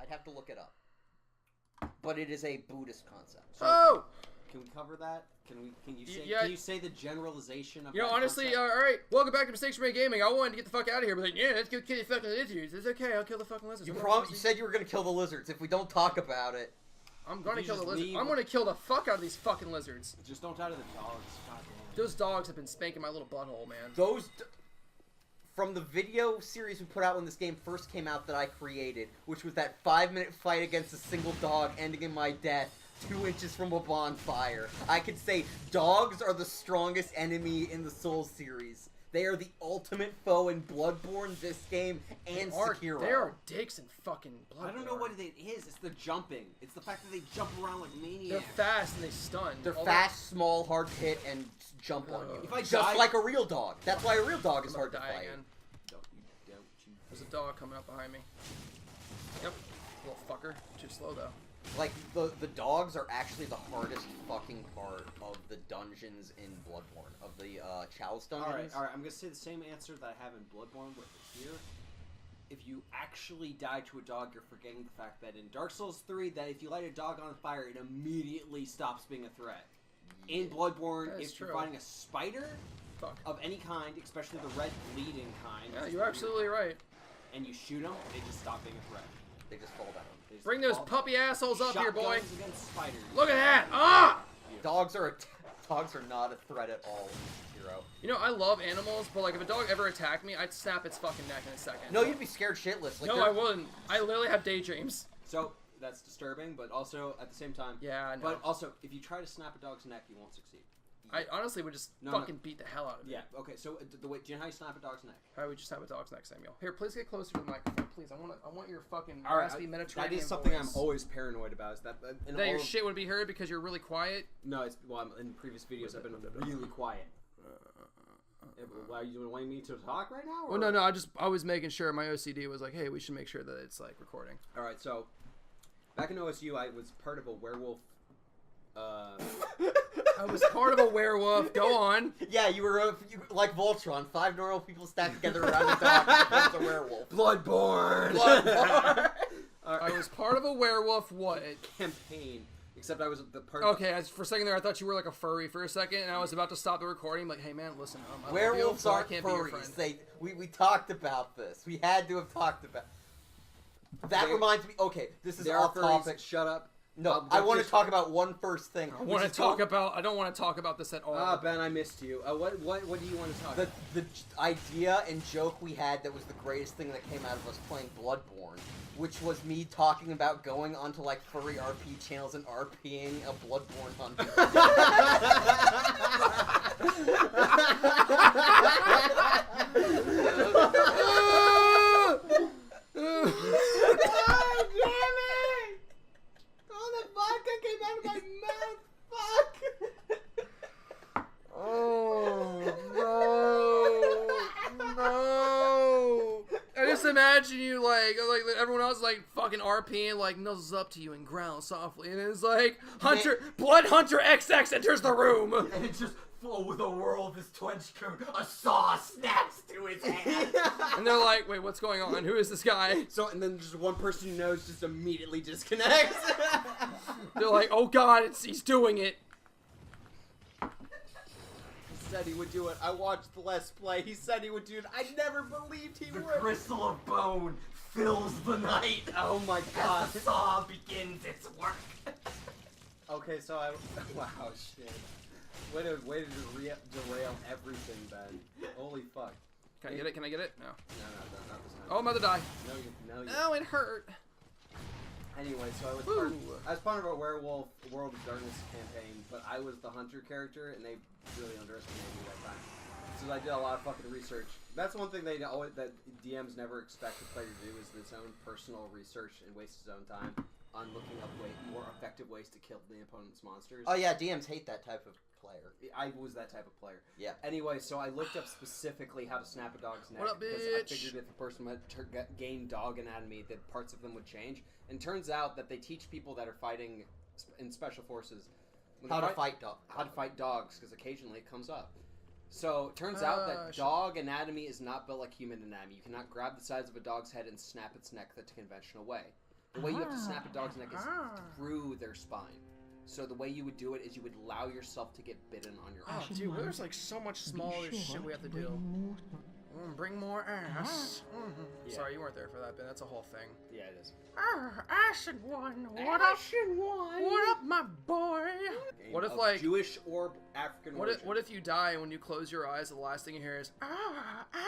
I'd have to look it up. But it is a Buddhist concept. So, Can we cover that? Can Yeah. you say the generalization of honestly, all right. Welcome back to Mistakes Made Gaming. I wanted to get the fuck out of here, but like, yeah, let's go kill the fucking lizards. It's okay, I'll kill the fucking lizards. You said you were gonna kill the lizards. If we don't talk about it, I'm gonna kill the lizards. I'm gonna kill the fuck out of these fucking lizards. Just don't die to the dogs. God damn. Those dogs have been spanking my little butthole, man. From the video series we put out when this game first came out that I created, which was that 5-minute fight against a single dog ending in my death 2 inches from a bonfire, I could say dogs are the strongest enemy in the Souls series. They are the ultimate foe in Bloodborne, this game, and Sekiro. They are dicks in fucking Bloodborne. I don't know what it is. It's the jumping. It's the fact that they jump around like maniacs. They're fast and they stun. They're fast, small, hard to hit, and jump on you. If I Just like a real dog. That's why a real dog is hard to fight. Again. Don't you. There's a dog coming up behind me. Yep. Little fucker. Too slow, though. Like, the dogs are actually the hardest fucking part of the dungeons in Bloodborne. Of the Chalice dungeons. Alright, I'm gonna say the same answer that I have in Bloodborne with here. If you actually die to a dog, you're forgetting the fact that in Dark Souls 3, that if you light a dog on fire, it immediately stops being a threat. Yeah. In Bloodborne, if you're fighting a spider of any kind, especially the red bleeding kind. Yeah, you're absolutely right. And you shoot them, they just stop being a threat. They just fall down. Bring those puppy assholes up here, boy. Spiders. Look at that! Ah! Dogs are not a threat at all in Sekiro. You know, I love animals, but like if a dog ever attacked me, I'd snap its fucking neck in a second. No, you'd be scared shitless. Like, no, I wouldn't. I literally have daydreams. So that's disturbing, but also at the same time. Yeah, I know. But also, if you try to snap a dog's neck, you won't succeed. I honestly would just fucking beat the hell out of it. Yeah, okay, so the way, do you know how you snap a dog's neck? How would you snap a dog's neck, Samuel? Here, please get closer to the microphone, please. I want your fucking All right, raspy Mediterranean That is something voice. I'm always paranoid about, is that... that your shit would be heard because you're really quiet? No, it's, well, in previous videos I've been really quiet. Why, you want me to talk right now? Or? Well, no, I was making sure my OCD was like, hey, we should make sure that it's, like, recording. Alright, so, back in OSU, I was part of a werewolf... I was part of a werewolf. Go on. Yeah, you were like Voltron. 5 normal people stacked together around a dog. That's a werewolf. Bloodborne. I was part of a werewolf. What campaign? Except I was the part. Okay, for a second there, I thought you were like a furry for a second, and I was about to stop the recording. I'm like, hey man, listen, werewolves aren't furries. We talked about this. We had to have talked about. That reminds me. Okay, this is off topic. Shut up. No, I want to talk about one first thing. I want to talk about. I don't want to talk about this at all. Ah, Ben, I missed you. What do you want to talk about? The idea and joke we had that was the greatest thing that came out of us playing Bloodborne, which was me talking about going onto like furry RP channels and RPing a Bloodborne hunter. Imagine you like everyone else like fucking RPing like nuzzles up to you and growls softly, and it's like Blood Hunter XX enters the room, and it's just full with a whirl of his trench coat. A saw snaps to his hand, and they're like, "Wait, what's going on? Who is this guy?" So, and then just one person who knows just immediately disconnects. They're like, "Oh God, he's doing it." Said he would do it. I watched the Let's Play. He said he would do it. I never believed he would. The crystal of bone fills the night. Oh my God. As the saw begins its work. Okay, so wow, shit. Way to derail everything, Ben. Holy fuck. Can I get it? Can I get it? No. No, not this time. Oh, I'm about to die. No. Oh, it hurt. Anyway, so I was part of a Werewolf World of Darkness campaign, but I was the hunter character, and they really underestimated me that time. So I did a lot of fucking research. That's one thing that DMs never expect the player to do, is its own personal research and waste his own time on looking up more effective ways to kill the opponent's monsters. Oh yeah, DMs hate that type of player. I was that type of player. Yeah. Anyway, so I looked up specifically how to snap a dog's neck. What up, because bitch? I figured if the person had gained dog anatomy, that parts of them would change. And turns out that they teach people that are fighting in special forces how to fight dogs, because occasionally it comes up. So it turns out that dog anatomy is not built like human anatomy. You cannot grab the sides of a dog's head and snap its neck the conventional way. The way you have to snap a dog's neck is through their spine. So the way you would do it is you would allow yourself to get bitten on your arm. Oh, dude, there's like so much smaller shit we have to do. Bring more ass. Yeah. Sorry, you weren't there for that, but that's a whole thing. Yeah, it is. Ashen one. What up? What up, my boy? What if like Jewish or African origin? What if you die and when you close your eyes, the last thing you hear is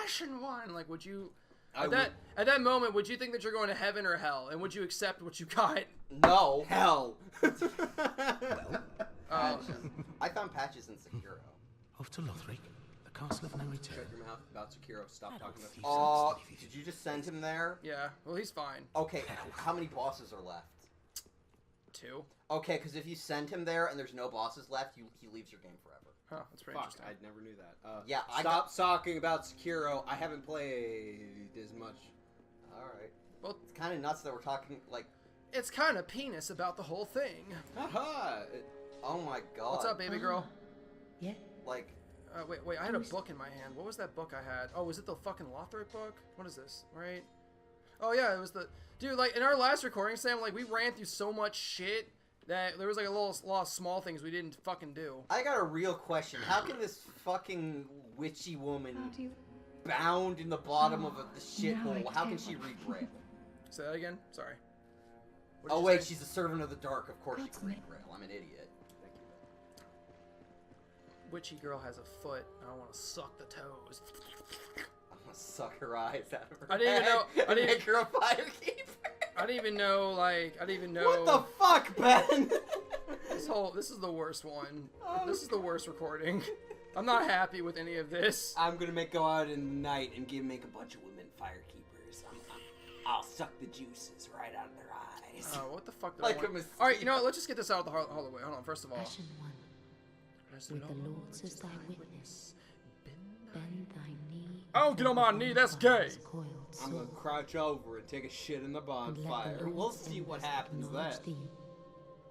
Ashen one? Like, would you? At that moment, would you think that you're going to heaven or hell, and would you accept what you got? No. Hell. I found patches in Sekiro. Off to Lothric, the castle of no return. Shut your mouth about Sekiro. Stop talking about Oh, did you just send him there? Yeah. Well, he's fine. Okay, how many bosses are left? 2. Okay, because if you send him there and there's no bosses left, he leaves your game forever. Huh, that's pretty Fuck, interesting. I never knew that. Yeah, Stop talking about Sekiro. I haven't played as much. Alright. Well, It's kind of nuts that we're talking, like... it's kind of penis about the whole thing. Haha. Oh my god. What's up, baby girl? Yeah. Like... Wait, I had a book in my hand. What was that book I had? Oh, was it the fucking Lothric book? What is this, right? Oh, yeah, it was the... Dude, like, in our last recording, Sam, like, we ran through so much shit that there was, like, a lot of small things we didn't fucking do. I got a real question. How can this fucking witchy woman bound in the bottom of the shithole, how can she read Braille? Say that again? Sorry. What did Oh you wait, say? she's a servant of the dark. Of course she can read Braille. I'm an idiot. Witchy girl has a foot. I want to suck the toes. I'm gonna suck her eyes out of her I didn't even head know- I and didn't- make her a firekeeper. I didn't even know, like, I didn't even know. What the fuck, Ben? This is the worst one. This is the worst recording. I'm not happy with any of this. I'm gonna go out in the night and make a bunch of women firekeepers. I'll suck the juices right out of their eyes. Oh, what the fuck did Like I a want? mosquito. Alright, you know what? Let's just get this out of the way. Hold on, first of all. Ashen one, with the Lords as thy witness, bend thy knee. I don't get on my knee, that's gay. I'm gonna crouch over and take a shit in the bonfire. We'll see what happens then.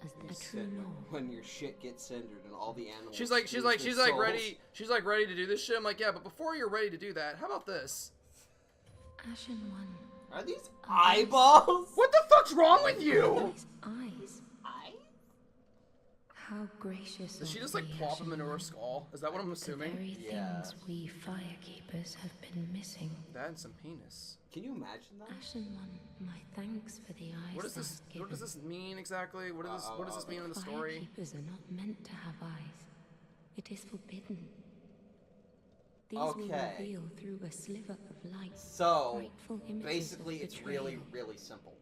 As the You true said Lord. when your shit gets cindered and all the animals. She's like lose their ready. She's like ready to do this shit. I'm like, yeah, but before you're ready to do that, how about this? Ashen one, souls. Are these eyeballs? What the fuck's wrong with you? these eyes. How gracious. Did she of just like thee, plop Ashen him into her one. skull? Is that what I'm The assuming? very Yes. things we firekeepers have been missing. That and some penis. Can you imagine that? Ashen one, my thanks for the eyes. What does this? thou What does given. this mean exactly? What does this mean in the story? Firekeepers are not meant to have eyes. It is forbidden. These will Okay. reveal through a sliver of light. So, frightful images basically, of it's really, betrayal. really simple.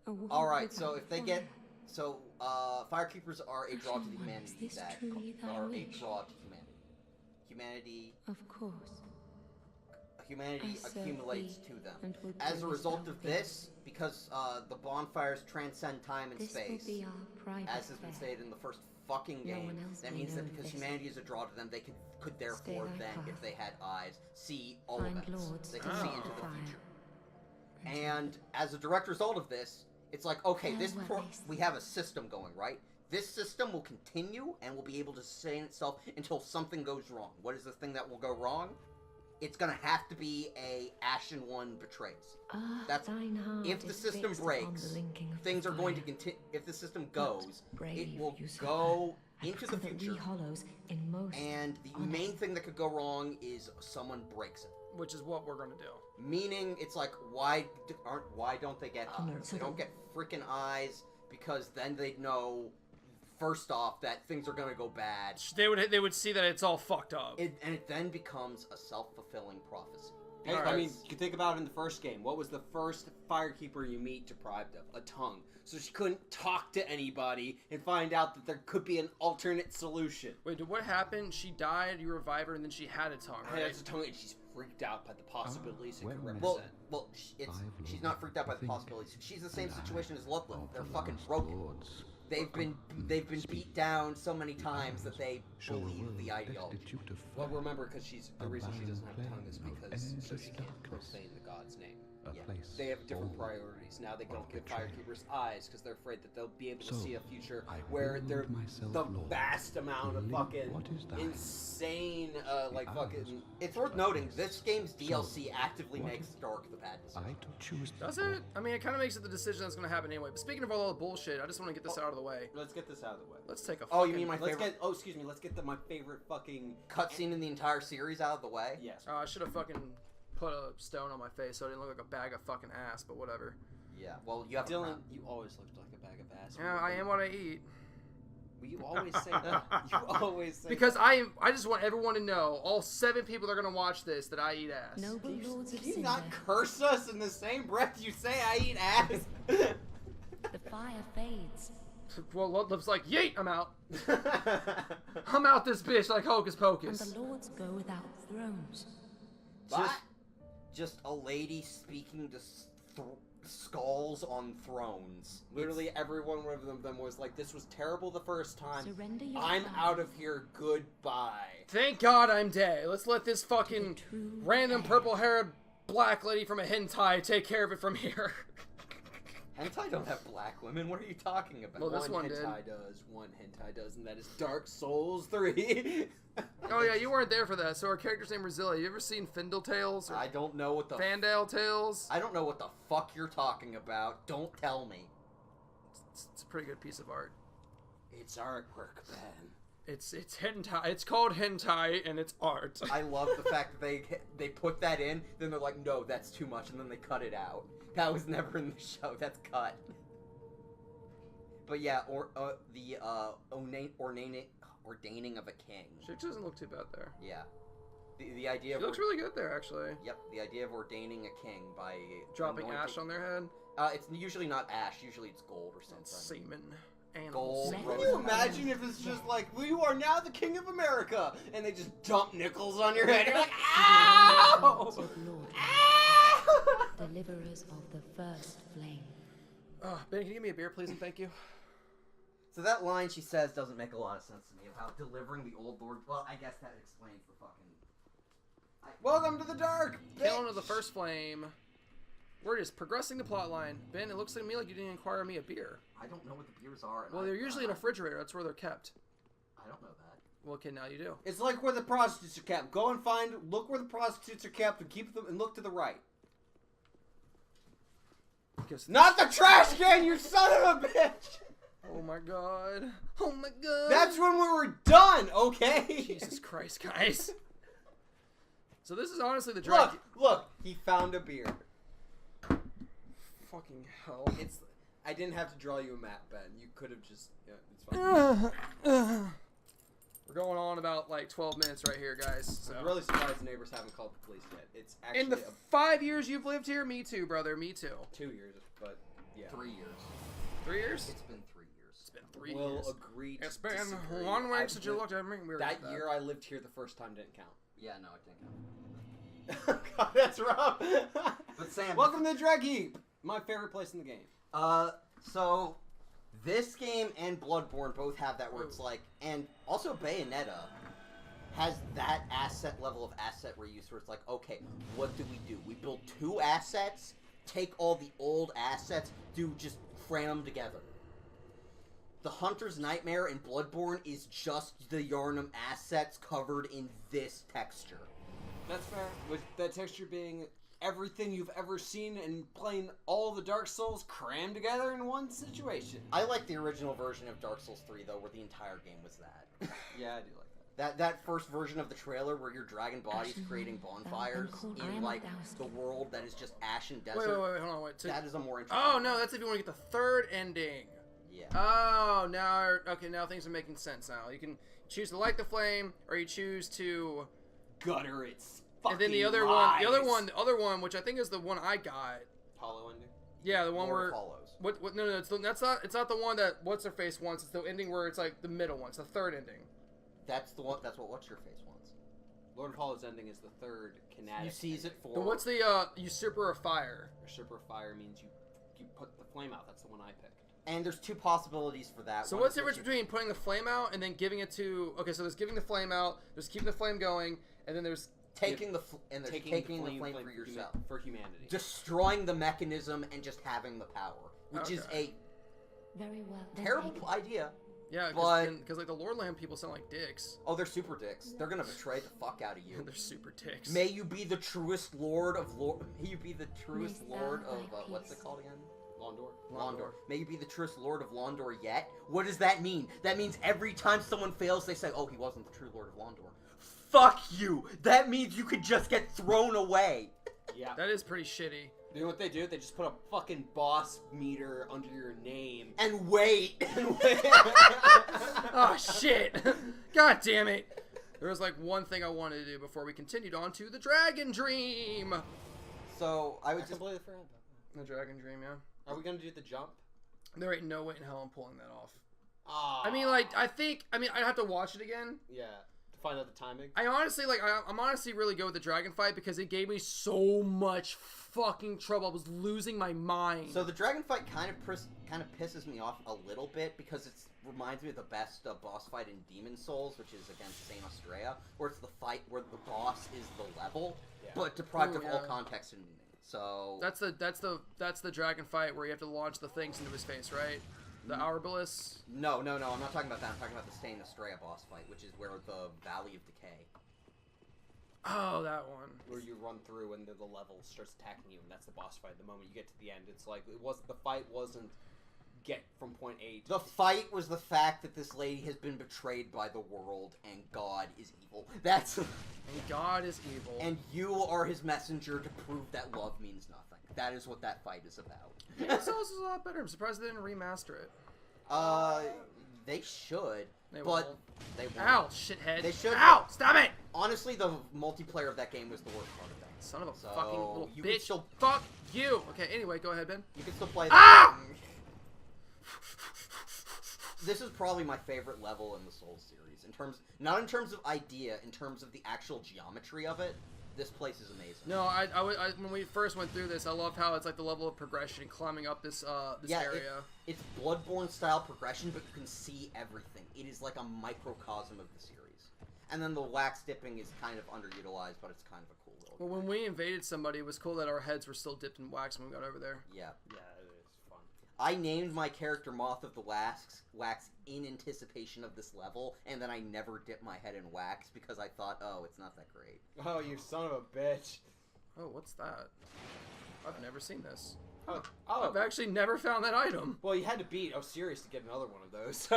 A world Alright, so without if they get... fire. So, firekeepers are a draw to Ashen the one, humanity is this that... truly thy Are a wish? draw to humanity. Of course. Humanity I serve accumulates thee, to them. and will As do a as result thou of biddest. this, because the bonfires transcend time and This space, will be our private as has been affair. stated in the first fucking No game, one else that may means that know because this. humanity is a draw to them, they could therefore thy then, if path. they had eyes, see all Find events. lords They can to see light into the the fire. future. And as a direct result of this, it's like, okay, Farewell, we have a system going, right? This system will continue and will be able to sustain itself until something goes wrong. What is the thing that will go wrong? It's gonna have to be a Ashen One betrays. That's thine heart if the is system fixed upon breaks, the linking of things the are going to fire. continue. If the system goes, brave it will usurper, go and into so the that we future. hollows in most And the honest. main thing that could go wrong is someone breaks it. Which is what we're gonna do. Meaning, it's like, why don't they get Honor eyes? to They don't the- get freaking eyes because then they'd know, first off, that things are gonna go bad. They would see that it's all fucked up. And it then becomes a self-fulfilling prophecy. Hey, Alright. I mean, you can think about it in the first game. What was the first firekeeper you meet deprived of? A tongue. So she couldn't talk to anybody and find out that there could be an alternate solution. Wait, did what happened? She died, you revive her, and then she had a tongue, Hey, right? that's a tongue, and she's freaked out by the possibilities it could well, represent. Well, she's not freaked out by the possibilities. She's the same situation as Loveland. They're fucking broken. They've been beat down so many times that they believe the ideology. Well, remember, because the reason she doesn't have a tongue is because so she can't profane the god's name. Yeah. place They have different forward priorities. Now they of don't give betrayal. Firekeepers eyes because they're afraid that they'll be able to So, see a future I where willed they're myself the Lord. vast amount of Only fucking what is thine? insane, like The fucking. hours It's worth but noting, mists. this game's DLC So, actively what makes if Dark the bad I decision. to choose. Does it? I mean, it kind of makes it the decision that's going to happen anyway. But speaking of all the bullshit, I just want to get this out of the way. Let's get this out of the way. Let's take a Oh, fucking... you mean my Let's favorite get. Oh, excuse me. Let's get my favorite fucking. cutscene in the entire series out of the way? Yes. I should have fucking put a stone on my face so I didn't look like a bag of fucking ass, but whatever. Yeah, well, you have a Dylan, crown. you always looked like a bag of ass. Yeah, I am what I eat. Well, you always say that. You always say Because I just want everyone to know, all 7 people that are going to watch this, that I eat ass. Noble lords of Can you Cinder, not curse us in the same breath you say I eat ass? the fire fades. Well, looks like, yeet, I'm out. I'm out this bitch like Hocus And Pocus. the lords go without thrones. Just a lady speaking to skulls on thrones. Literally every one of them was like, this was terrible the first time. Surrender your I'm fire out of here. Goodbye. Thank God I'm dead. Let's let this to the fucking true random heir. purple-haired black lady from a hentai take care of it from here. Hentai don't have black women. What are you talking about? Well, this one did. One hentai does, and that is Dark Souls 3. Oh yeah, you weren't there for that. So our character's name was Zilla. You ever seen Findle Tales or I don't know what the Fandale Tales? I don't know what the fuck you're talking about. Don't tell me. It's a pretty good piece of art. It's artwork, Ben. It's hentai. It's called hentai and it's art. I love the fact that they put that in, then they're like, no, that's too much, and then they cut it out. That was never in the show. That's cut. But yeah, ordaining of a king. She doesn't look too bad there. Yeah. The idea She of looks really good there, actually. Yep, the idea of ordaining a king by Dropping anointing- ash on their head. It's usually not ash. Usually it's gold or something. It's semen. Animals. Gold. Can Can you imagine if it's just like, well, you are now the king of America, and they just dump nickels on your head? You're like, Lords ow! of Lord, Ow! deliverers of the first flame. Ben, can you give me a beer, please, and thank you? So that line she says doesn't make a lot of sense to me about delivering the old lord. Well, I guess that explains the fucking. Welcome to the dark, Killing bitch! of the first flame. We're just progressing the plot line. Ben, it looks to me like you didn't inquire me a beer. I don't know what the beers are. and Well, I- they're usually in a refrigerator. That's where they're kept. I don't know that. Well, okay, now you do. It's like where the prostitutes are kept. Go and look where the prostitutes are kept, and keep them, and look to the right. Because Not the trash can, you son of a bitch! Oh my god. Oh my god. That's when we were done, okay? Jesus Christ, guys. So this is honestly the drag. Look, he found a beer. Fucking hell. I didn't have to draw you a map, Ben. You could have just, yeah, it's fine. We're going on about like 12 minutes right here, guys. So. I'm really surprised the neighbors haven't called the police yet. It's actually In the 5 years you've lived here, me too, brother. Me too. 2 years, but yeah. 3 years. 3 years? It's been 3 years. It's been 3 We'll years. agree to It's been disagree. 1 week I've since you lived- looked at me. Weird That about year I lived here the first time didn't count. Yeah, no, it didn't count. God, that's rough. But Sam, Welcome to the Drag Heap, my favorite place in the game. So this game and Bloodborne both have that where it's like, and also Bayonetta has that asset level of asset reuse where it's like, okay, what do? We build 2 assets, take all the old assets, just cram them together. The Hunter's Nightmare in Bloodborne is just the Yharnam assets covered in this texture. That's fair. With that texture being everything you've ever seen and playing all the Dark Souls crammed together in one situation. I like the original version of Dark Souls 3 though, where the entire game was that. Yeah, I do like that. That first version of the trailer where you're dragging bodies Ashen creating Hall, bonfires thou art in called like I am the doused. world that is just ash and Wait, desert. hold on, wait. So, That is a more interesting. oh no, that's if you want to get the 3rd ending. Yeah. Oh, now things are making sense now. You can choose to light the flame, or you choose to. Gutter it's And then the other one, which I think is the one I got. Hollow ending. Yeah, the one Lord where. of Hollows. What? No, that's not. It's not the one that what's her face wants. It's the ending where it's like the middle one. It's the 3rd ending. That's the one. That's what What's Your Face wants. Lord of Hollow's ending is the 3rd kinetic. You seize it ending. for. But what's the usurper of fire? Usurper of Fire means you put the flame out. That's the one I picked. And there's 2 possibilities for that. So One what's the is difference between putting the flame out and then giving it to? Okay, so there's giving the flame out. There's keeping the flame going, and then there's taking the flame for yourself, for humanity, destroying the mechanism and just having the power, which is a Very well. Then terrible take it. idea. Yeah, But- because like the Lordland people sound like dicks. Oh, they're super dicks. They're gonna betray the fuck out of you. They're super dicks. May you be the truest lord of May you be the truest May lord thou of thy what's peace. it called again? Londor. May you be the truest lord of Londor yet. What does that mean? That means every time someone fails, they say, "Oh, he wasn't the true lord of Londor." Fuck you. That means you could just get thrown away. Yeah. That is pretty shitty. You know what they do? They just put a fucking boss meter under your name. And wait. Oh shit! God damn it! There was like one thing I wanted to do before we continued on to the Dragon Dream. So I would I just. completely forgot about The Dragon Dream, yeah. that. Are we gonna do the jump? There ain't no way in hell I'm pulling that off. Ah. I mean, like, I'd have to watch it again. Yeah. To find out the timing. I honestly, like, I'm honestly really good with the dragon fight because it gave me so much fucking trouble. I was losing my mind. So the dragon fight kind of pisses me off a little bit because it reminds me of the best boss fight in Demon Souls, which is against Saint Astrea, where it's the fight where the boss is the level, Yeah. but deprived Ooh, of all yeah. context and meaning. So that's the dragon fight where you have to launch the things into his face, right? The Arbalest. no, I'm not talking about that. I'm talking about the Saint Astrea boss fight, which is where the Valley of Decay. Oh, that one. Where you run through and the level starts attacking you, and that's the boss fight. The moment you get to the end, it's like the fight wasn't get from point A to The fight was the fact that this lady has been betrayed by the world, and God is evil. That's And God is evil. and you are his messenger to prove that love means nothing. That is what that fight is about. Demon Souls is a lot better. I'm surprised they didn't remaster it. They should, They but won't. they won't. Ow, shithead. They should- Ow, stop it! Honestly, the multiplayer of that game was the worst part of that. Son of a So, fucking little you can bitch. still- Fuck you. Okay, anyway, go ahead, Ben. You can still play. Ah! This is probably my favorite level in the Souls series. Not in terms of idea, in terms of the actual geometry of it. This place is amazing. No, when we first went through this, I love how it's like the level of progression climbing up this area. It's Bloodborne style progression, but you can see everything. It is like a microcosm of the series. And then the wax dipping is kind of underutilized, but it's kind of a cool little. Well, when we invaded somebody, it was cool that our heads were still dipped in wax when we got over there. Yeah. Yeah, it is fun. I named my character Moth of the Wax in anticipation of this level, and then I never dipped my head in wax because I thought, oh, it's not that great. Oh, you son of a bitch. Oh, what's that? I've never seen this. Oh, I've actually never found that item. well, you had to beat Osiris to get another one of those, so...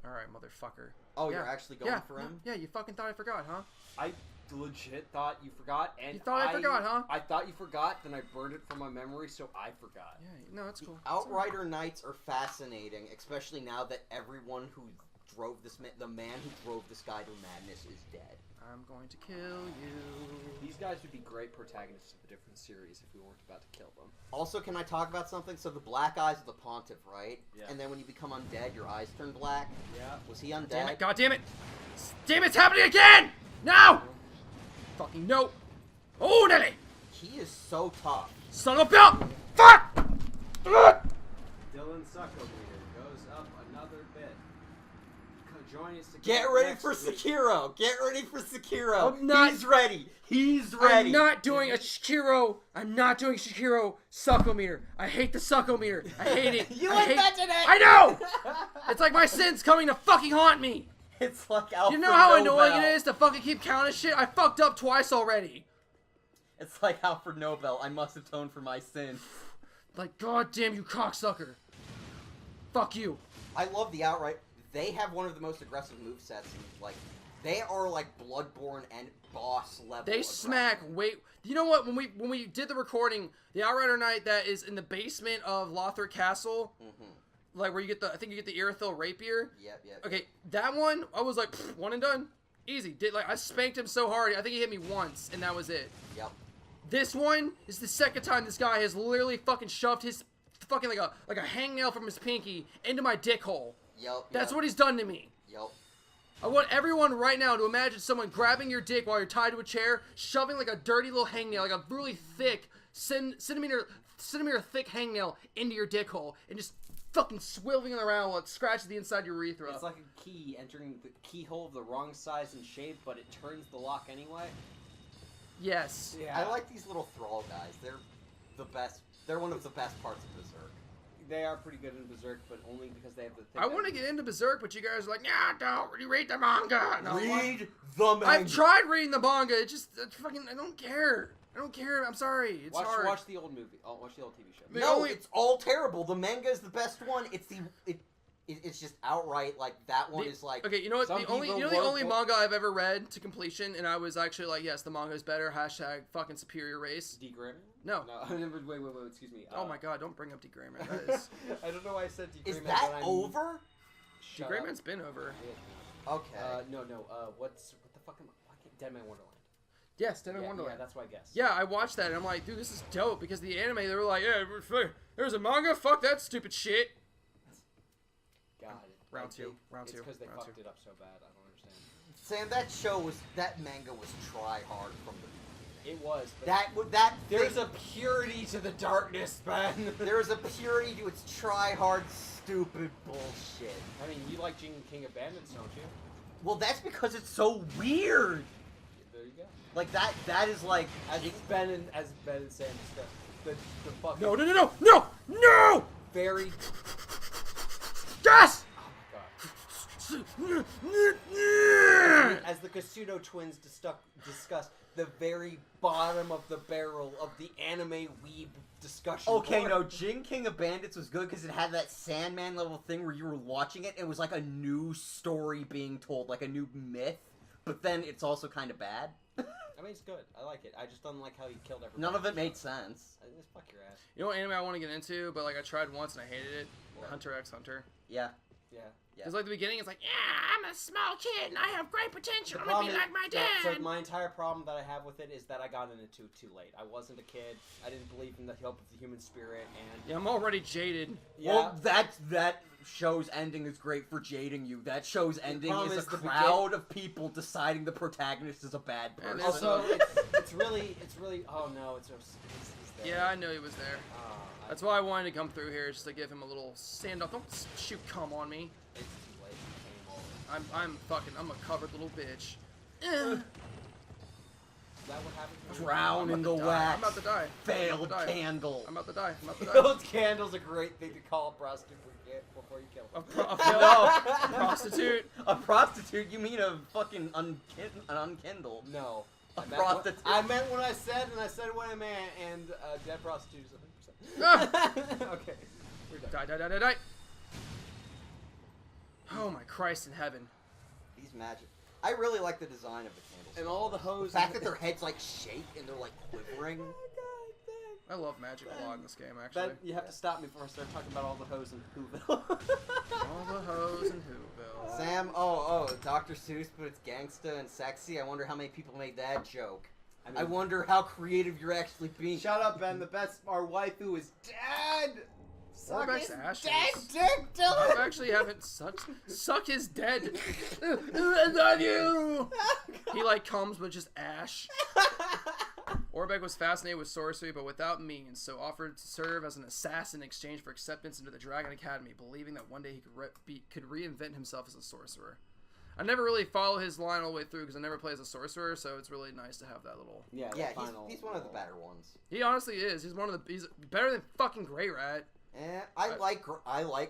Alright, motherfucker. Oh, Yeah. you're actually going for him? Yeah, you fucking thought I forgot, huh? I legit thought you forgot, and You thought I forgot, huh? I thought you forgot, then I burned it from my memory, so I forgot. Yeah, no, that's cool. Outrider Knights are fascinating, especially now that everyone who drove the man who drove this guy to madness is dead. I'm going to kill you. These guys would be great protagonists of a different series if we weren't about to kill them. Also, can I talk about something? So the black eyes of the Pontiff, right? Yeah. And then when you become undead, your eyes turn black. Yeah. Was he undead? Damn it, god damn it! Damn it's happening again! No! Fucking no! Oh, Nelly! He is so tough. Son of a bitch! Fuck! Dylan Suckometer goes up another bit. Join us again Get ready next for week. Sekiro! Get ready for Sekiro! I'm not- He's ready! He's ready! I'm not doing a Shikiro. I'm not doing Shikiro suckometer. I hate the suckometer. I hate it. You I hate- invented it! I know! It's like my sins coming to fucking haunt me. It's like Alfred You know how Nobel. annoying it is to fucking keep counting shit? I fucked up twice already. It's like Alfred Nobel. I must atone for my sin. Like, goddamn you cocksucker. Fuck you. I love the outright. They have one of the most aggressive movesets. Like, they are like Bloodborne and boss level. They aggressive. smack way. You know what? When we did the recording, the Outrider Knight that is in the basement of Lothric Castle, like where you get I think you get the Irithyll rapier. Yep. Okay, that one I was like pfft, one and done, easy. I spanked him so hard. I think he hit me once and that was it. Yep. This one is the second time this guy has literally fucking shoved his fucking like a hangnail from his pinky into my dick hole. Yep. That's what he's done to me. Yep. I want everyone right now to imagine someone grabbing your dick while you're tied to a chair, shoving like a dirty little hangnail, like a really thick, centimeter thick hangnail into your dick hole, and just fucking swiveling around while it scratches the inside of your urethra. It's like a key entering the keyhole of the wrong size and shape, but it turns the lock anyway. Yes. Yeah. I like these little thrall guys. They're the best. They're one of the best parts of Berserk. They are pretty good in Berserk, but only because they have the thing. I want to get into Berserk, but you guys are like, nah, don't really read the manga. No, Read the manga. I've tried reading the manga. It just fucking. I don't care. I don't care. I'm sorry. It's hard. Watch the old movie. Oh, watch the old TV show. No, it's all terrible. The manga is the best one. It's just outright like that one is like. Okay, you know what? Some The only people manga I've ever read to completion, and I was actually like, yes, the manga is better. Hashtag fucking superior race. D. Greirat? No. Wait, excuse me. Oh my god, don't bring up D. Greirat. That is. I don't know why I said D. Greirat. Is that over? D. Greirat's been over. Okay. No. What the fuck am I? Why can't Dead Man Wonderland? Yes, Dead Man Wonderland. Yeah, that's what I guessed. Yeah, I watched that and I'm like, dude, this is dope because the anime they were like, yeah, there's a manga, fuck that stupid shit. God. Round two. It's because they fucked it up so bad. I don't understand. Sam, that manga was try hard from the beginning. It was. But there's a purity to the darkness, man. There's a purity to its try hard, stupid bullshit. I mean, you like King of Bandits, don't you? Well, that's because it's so weird. There you go. Like that is like As Ben and Sam discussed, the fucking No! very. Yes! Oh my god. As the Kasuno twins discussed, the very bottom of the barrel of the anime weeb discussion. okay, board. no, Jin King of Bandits was good because it had that Sandman level thing where you were watching it. It was like a new story being told, like a new myth. But then it's also kind of bad. I mean, it's good. I like it. I just don't like how he killed everybody. None of it made sense. Just fuck your ass. You know what anime I want to get into, but like I tried once and I hated it? What? Hunter x Hunter. Yeah. Yeah. Because like the beginning, it's like, yeah, I'm a small kid and I have great potential. The I'm gonna be problem like my dad. So my entire problem that I have with it is that I got into it too late. I wasn't a kid. I didn't believe in the hope of the human spirit, and Yeah, I'm already jaded. yeah. Well, that show's ending is great for jading you. That show's ending problem is a is the crowd of people deciding the protagonist is a bad And person. there's also, it's really. Oh no, it's there. Yeah, I knew he was there. Oh, That's why I wanted to come through here, just to give him a little stand up. Don't shoot cum on me. It's too late. It came over. I'm a covered little bitch. Is that what happened? to you? Drown in the I'm wax. about to die. Failed candle. I'm about to die. I'm about to die. Those candles a great thing to call a prostitute before you kill them. A failed prostitute. A prostitute? You mean a fucking unkindled? No. A I meant prostitute. I meant what I said, and I said what I meant, and dead prostitute is 100%. Ah! Okay. We're done. Die. Oh my Christ in heaven. These magic. I really like the design of the candles. And all the The hoes. fact that their heads like shake and they're like quivering. I love magic a lot in this game, actually. Ben, you have to stop me before I start talking about all the hoes in Whoville. All the hoes in Whoville. Sam, Dr. Seuss, but it's gangsta and sexy. I wonder how many people made that joke. I wonder how creative you're actually being. Shut up, Ben. The best, our waifu is dead. Suck Orbeck's his ashes. dead dick, I Dylan. actually haven't suck his dead. I love you. He like comes with just ash. Orbeck was fascinated with sorcery, but without means, so offered to serve as an assassin in exchange for acceptance into the Dragon Academy, believing that one day he could reinvent himself as a sorcerer. I never really follow his line all the way through because I never play as a sorcerer, so it's really nice to have that little. Yeah, Yeah, he's one of the better ones. He honestly is. He's better than fucking Greirat. I like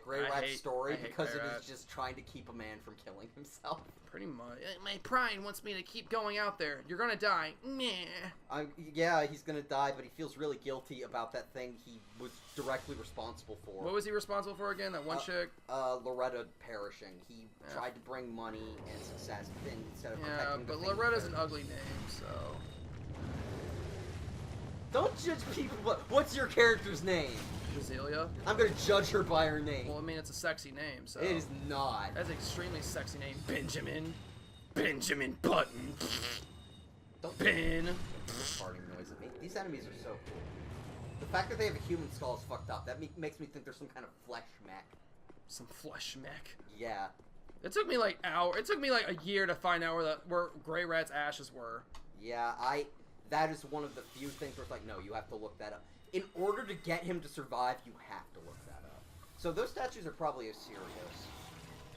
Greirat's story I hate because it Greirat. is just trying to keep a man from killing himself. Pretty much. My pride wants me to keep going out there. You're gonna die. Meh. Yeah, he's gonna die, but he feels really guilty about that thing he was directly responsible for. What was he responsible for again? That one chick? Loretta perishing. He tried to bring money and success instead of Yeah, protecting the but thing he Loretta's an cared. ugly name, so. Don't judge people. What's your character's name? Drasilia? I'm gonna judge her by her name. Well, I mean, it's a sexy name, so. It is not. That's an extremely sexy name. Benjamin. Benjamin Button. Don't Ben. farting noise at me. These enemies are so cool. The fact that they have a human skull is fucked up. That makes me think there's some kind of flesh mech. Some flesh mech. Yeah. It took me like a year to find out where Greirat's ashes were. Yeah, that is one of the few things where it's like, no, you have to look that up. In order to get him to survive, you have to look that up. So those statues are probably Assyrios.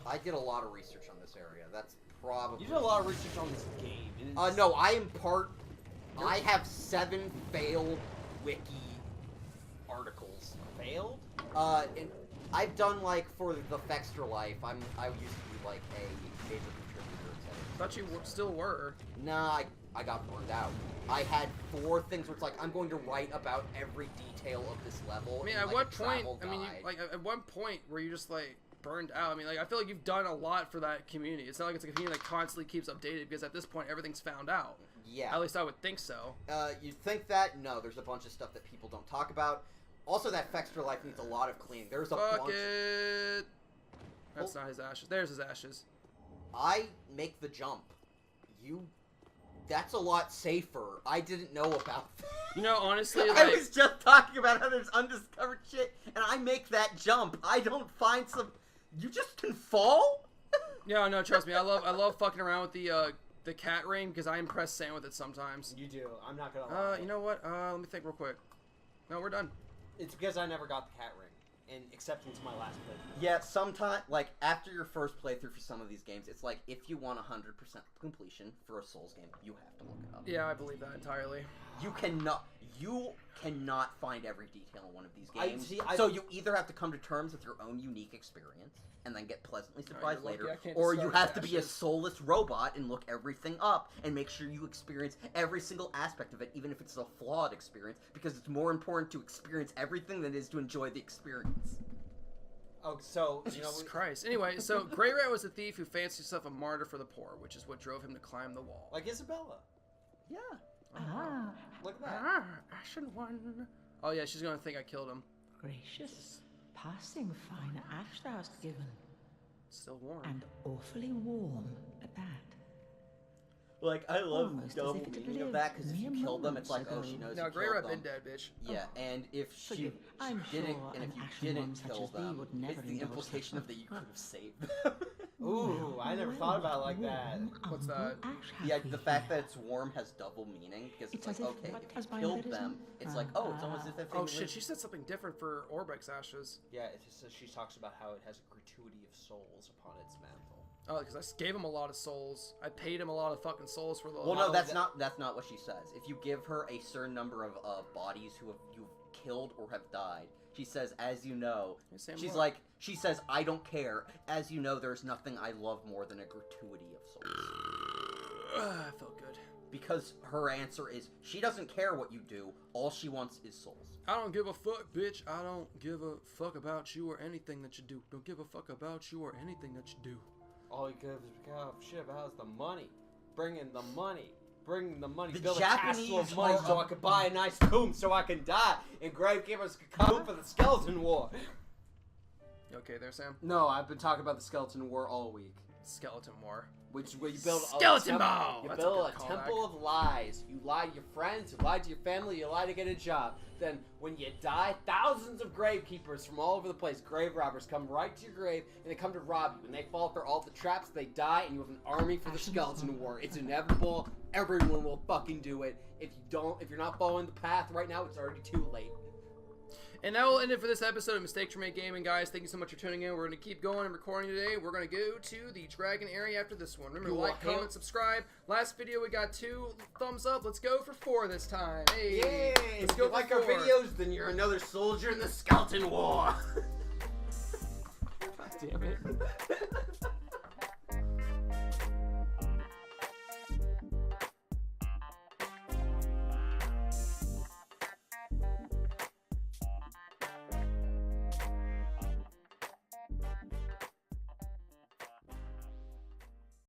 I did a lot of research on this area. That's probably... You did a lot of research on this game. No, I am part... I have 7 failed wiki articles. Failed? And I've done, like, for the Fextra Life, I used to be, like, a major contributor, etc. Thought you still were. Nah, I got burned out. I had 4 things where it's like, I'm going to write about every detail of this level. I mean, in, at like, what a point, travel I mean, guide. at one point were you just, like, burned out? I mean, like, I feel like you've done a lot for that community. It's not like it's a community that constantly keeps updated, because at this point, everything's found out. Yeah. At least I would think so. You'd think that? No, there's a bunch of stuff that people don't talk about. Also, that Fextra Life needs a lot of cleaning. There's a Fuck bunch... it! That's not his ashes. There's his ashes. I make the jump. That's a lot safer. I didn't know about that. You know, honestly, like... I was just talking about how there's undiscovered shit, and I make that jump. I don't find some... You just can fall? Yeah, no, trust me. I love fucking around with the cat ring, because I impress Sam with it sometimes. You do. I'm not gonna lie. You know what? Let me think real quick. No, we're done. It's because I never got the cat ring, and except into my last playthrough. Yeah, sometimes, like, after your first playthrough for some of these games, it's like, if you want 100% completion for a Souls game, you have to look it up. Yeah, I believe that entirely. You cannot find every detail in one of these games. I so you either have to come to terms with your own unique experience, and then get pleasantly surprised you're lucky later, I can't or you discover have to be a ashes. soulless robot and look everything up and make sure you experience every single aspect of it, even if it's a flawed experience, because it's more important to experience everything than it is to enjoy the experience. Oh, so, you know... Jesus Christ. Anyway, so Greirat was a thief who fancied himself a martyr for the poor, which is what drove him to climb the wall. Like Isabella. Yeah. Ah, Look at that. Ashen one. Oh yeah, she's gonna think I killed him. gracious. Passing fine ash thou hast given, Still warm. and awfully warm at that. Like, I love Almost double as if it had meaning of lived that, because if you mere kill them, it's like, moments oh, she ago. knows No, you Greirat killed been them. dead, bitch. Yeah, and if she Forgive, I'm didn't, sure and if an you ashen didn't one such kill as thee them, would never it's the indulge implication such of that you could have saved them. Ooh, I never thought about it like that. What's that? Yeah, the fact that it's warm has double meaning, because it's It's like, as if okay, what if has you been killed bidden. them, it's like, oh, it's almost as if they Oh were- shit, she said something different for Orbeck's ashes. Yeah, it just says she talks about how it has a gratuity of souls upon its mantle. Oh, because I gave him a lot of souls. I paid him a lot of fucking souls for the. Well, no, that's not what she says. If you give her a certain number of bodies who you've killed or have died, she says, as you know, Same she's one. like, she says, I don't care. As you know, there's nothing I love more than a gratuity of souls. I felt good. Because her answer is, she doesn't care what you do. All she wants is souls. I don't give a fuck, bitch. I don't give a fuck about you or anything that you do. Don't give a fuck about you or anything that you do. All he gives a shit about is the money. Bringing the money. Bringing the money. The Build a Japanese castle of money are so I could buy a nice tomb so I can die. And Gravekeepers could come for the Skeleton War. You okay there, Sam? No, I've been talking about the Skeleton War all week. Skeleton War. Which where you build Skeleton Ball! You That's a build good a callback. temple of lies. You lie to your friends, you lie to your family, you lie to get a job. Then when you die, thousands of gravekeepers from all over the place, grave robbers, come right to your grave and they come to rob you. When they fall through all the traps, they die, and you have an army for the Skeleton War. It's inevitable. Everyone will fucking do it. If you're not following the path right now, it's already too late. And that will end it for this episode of Mistakes Were Made Gaming, guys. Thank you so much for tuning in. We're going to keep going and recording today. We're going to go to the Dragon area after this one. Remember, like, comment, subscribe. Last video, we got 2 thumbs up. Let's go for 4 this time. Hey, Yay! let's If go you for like 4. our videos, then you're another soldier in the Skeleton War. Damn it.